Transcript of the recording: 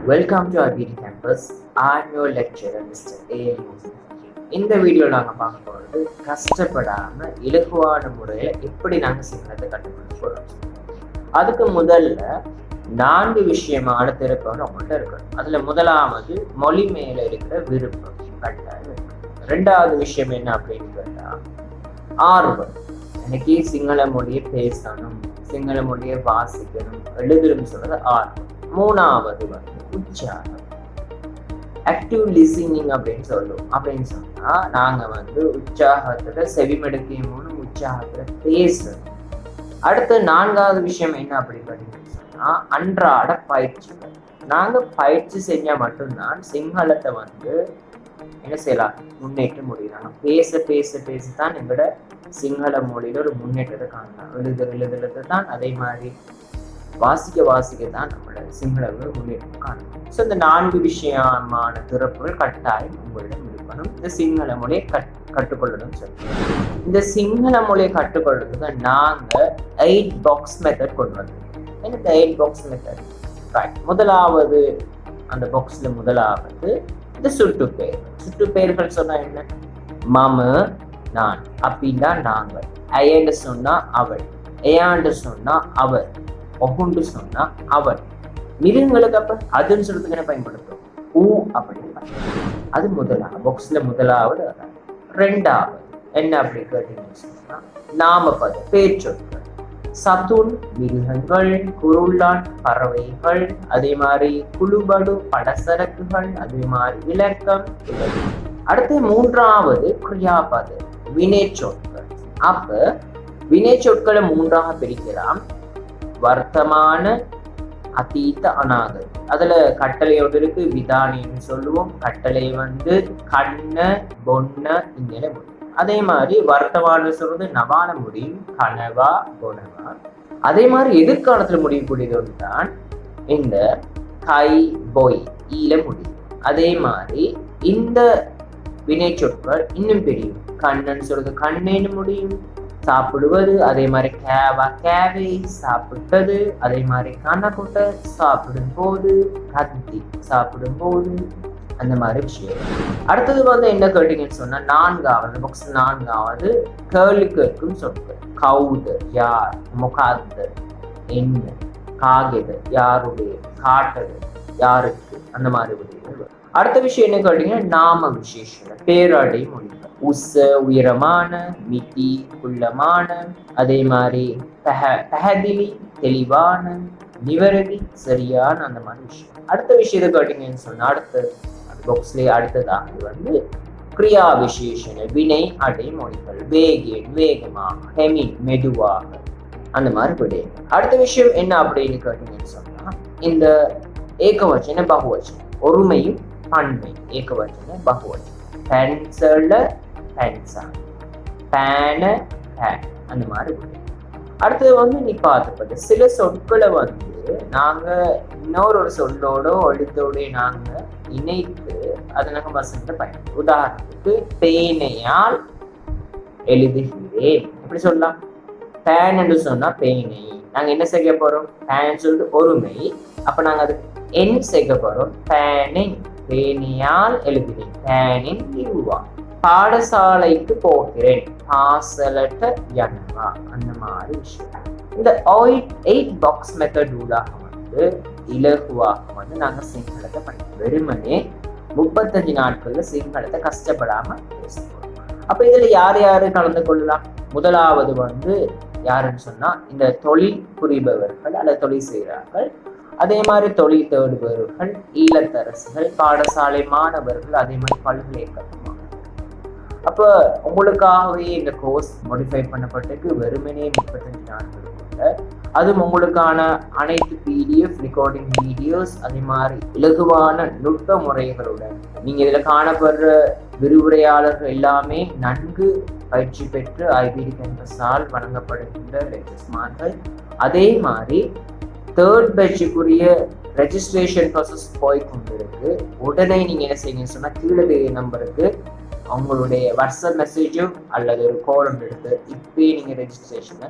Welcome to IBT campus. I'm your lecturer, Mr. A. இந்த video நாங்கள் பார்க்க போகிறது கஷ்டப்படாமல் இலகுவான முறையில் எப்படி நாங்கள் சிங்களத்தை கற்றுக்கொள்ள போகிறோம். அதுக்கு முதல்ல 4 விஷயமான திறப்பம் உங்கள்கிட்ட இருக்கணும். அதில் முதலாவது மொழி மேலே இருக்கிற விருப்பம் கட்டாயம் இருக்கணும். 2வது விஷயம் என்ன அப்படின்னு கேட்டால் ஆர்வம். எனக்கு சிங்கள மொழியை பேசணும், சிங்கள மொழியை வாசிக்கணும், எழுதுறதுன்னு சொல்றது ஆர்வம். 3வது உற்சாகம், ஆக்டிவ் லிசனிங் அப்படின்னு சொல்லுவோம். அப்படின்னு சொன்னா நாங்க உற்சாகத்துல செவிமடுக்கையும் மூலம் உற்சாகத்துல பேசுறோம். அடுத்து 4வது விஷயம் என்ன அப்படின்னு பார்த்தீங்கன்னு சொன்னா அன்றாட பயிற்சிகள். நாங்க பயிற்சி செஞ்சா மட்டும்தான் சிங்களத்தை என்ன செய்யலாம், முன்னேற்ற முடியும். பேச பேச பேசத்தான் எங்களோட சிங்கள மொழியில ஒரு முன்னேற்றத்தை காணலாம். எழுதுறது தான் அதே மாதிரி வாசிக்க தான் நம்மளோட சிங்கள முன்னேற்றம் காணலாம். ஸோ இந்த 4 விஷயமான திறப்புகள் கட்டாயம் உங்களிடம் இருக்கணும். இந்த சிங்கள மொழியை கற்றுக்கொள்ளணும்னு சொல்லுவோம். இந்த சிங்கள மொழியை கற்றுக்கொள்றதுக்கு நாங்க 8 பாக்ஸ் மெத்தட் கொண்டு வந்திருக்கோம். இந்த 8 பாக்ஸ் மெத்தட் ரைட். முதலாவது அந்த பாக்ஸ்ல முதலாவது இந்த சுட்டுப்பெயர்கள் சொன்னா என்ன? மம, நான், அப்படின்னா நாங்கள், அயன்னு சொன்னா அவள், ஏயாண்டு சொன்னா அவர், ஒகுண்டு சொன்னா அவர். மிருகங்களுக்கு அப்ப அதுன்னு சொல்றதுக்கு என்ன பயன்படுத்தும்? ஊ அப்படின்னு. அது முதலாவது பாக்ஸ்ல முதலாவது. 2வது என்ன அப்படி கேட்டீங்கன்னு சொன்னா நாமபத பேர் சொற்கள். சத்துன் மிருகங்கள், குருளான் பறவைகள், அதே மாதிரி குழுபடு படசரக்குகள், அதே மாதிரி விளக்கம். அடுத்து 3வது கிரியாபத வினை சொற்கள். அப்ப வினை சொற்களை 3ஆக பிரிக்கலாம். வர்த்தமான, அதீத, அநாகத. அதுல கட்டளையோடு இருக்கு விதானின்னு சொல்லுவோம். கட்டளை கண்ண, பொன்ன, இங்கே முடியும். அதே மாதிரி வர்த்தமான சொல்றது நவான முடியும், கனவா, பொனவா. அதே மாதிரி எதிர்காலத்துல முடியக்கூடியது ஒன்றுதான் இந்த கை, பொய், ஈல முடியும். அதே மாதிரி இந்த வினை சொற்கள் இன்னும் பெரியும். கண்ணன்னு சொல்றது கண்ணேன்னு முடியும், சாப்பிடுவது. அதே மாதிரி கேவா, கேவை, சாப்பிட்டது. அதே மாதிரி கண்ணக்குட்டை, சாப்பிடும் போது. கத்தி, சாப்பிடும் போது. அந்த மாதிரி விஷயம். அடுத்தது என்ன கேட்டீங்கன்னு சொன்னா 4வது பாக்ஸ் 4வது கேள்வி கேட்கும் சொற்கள். கவுதர், யார், முகாதர், என்ன, காகிதர், யாருடைய, காட்டது, யாருக்கு, அந்த மாதிரி விடயங்கள். அடுத்த விஷயம் என்ன கேட்டீங்கன்னா நாம விசேஷம், பேரடை மொழிகள். உச, உயரமான, மிதி, குள்ளமான. அதே மாதிரி பஹதிலி, தெளிவான, நிவரதி, சரியான, அந்த மாதிரி விஷயம். அடுத்த விஷயத்தை கேட்டீங்கன்னு சொன்னா அடுத்த பாக்ஸ்லேயே அடுத்ததாக கிரியா விசேஷன, வினை அடை மொழிகள். வேகேன், வேகமாக, ஹெமின், மெதுவாக, அந்த மாதிரி விடயங்கள். அடுத்த விஷயம் என்ன அப்படின்னு கேட்டீங்கன்னு சொன்னா இந்த ஏகவச்சன பகுவச்சனம், ஒருமையும் பன்மை. ஏகவச்சன பகுவச்சனம். பென்சில், பென்சா, பேன, பேன், அந்த மாதிரி விடயம். அடுத்தது நீ பார்த்துப்பது சில சொற்களை நாங்க இன்னொரு சொல்லோட எழுத்தோட நாங்க இணைத்து அதை நாங்க வசனத்தை பயன்படுத்தும். உதாரணத்துக்கு பேனையால் எழுதுகிறேன், எப்படி சொல்லலாம்? பேன் என்று சொன்னா பேனை. நாங்க என்ன செய்ய போறோம்? பேன் சொல்லிட்டு ஒருமை. அப்ப நாங்க அது என் செய்ய போறோம். பேனின், பேனையால் எழுதுகிறேன். பேனின் இவ்வா. பாடசாலைக்கு போகிறேன், பாசலட்ட யனவா, அந்த மாதிரி விஷயம். இந்த 8 பாக்ஸ் மெத்தட் ஊடாக இலகுவாக நாங்க சிங்களத்தை படிக்கிறோம். வெறுமனே 35 நாட்கள்ல சிங்களத்தை கஷ்டப்படாம பேசுவோம். அப்ப இதுல யார் யாரு கலந்து கொள்ளலாம்? முதலாவது யாருன்னு சொன்னா இந்த தொழில் புரிபவர்கள் அல்லது தொழில் செய்கிறார்கள். அதே மாதிரி தொழில் தேடுபவர்கள், இல்லத்தரசுகள், பாடசாலை மாணவர்கள், அதே மாதிரி பல்கலைக்கழக மாணவர்கள். அப்ப உங்களுக்காகவே இந்த கோர்ஸ் மாடிஃபை பண்ணப்பட்டிருக்கு. வெறுமனே 35 நாட்களுக்குள்ள அதுவும் உங்களுக்கான அனைத்து பிடிஎஃப், ரெக்கார்டிங் வீடியோஸ், அதே மாதிரி இலகுவான நுட்ப முறைகளுடன் நீங்க இதுல காணப்படுற விரிவுரையாளர்கள் எல்லாமே நன்கு பயிற்சி பெற்று ஐபிடி கேம்பஸால் வழங்கப்படுகின்ற லெக்சர்ஸ்மார்கள். அதே மாதிரி 3rd பேட்சுக்குரிய ரெஜிஸ்ட்ரேஷன் ப்ராசஸ் போய் கொண்டிருக்கு. உடனே நீங்க என்ன செய்யுங்கன்னு சொன்னா கீழே நம்பருக்கு அவங்களுடைய வாட்ஸ்அப் மெசேஜோ அல்லது ஒரு கால் எடுத்து இப்பயே நீங்க ரெஜிஸ்ட்ரேஷனை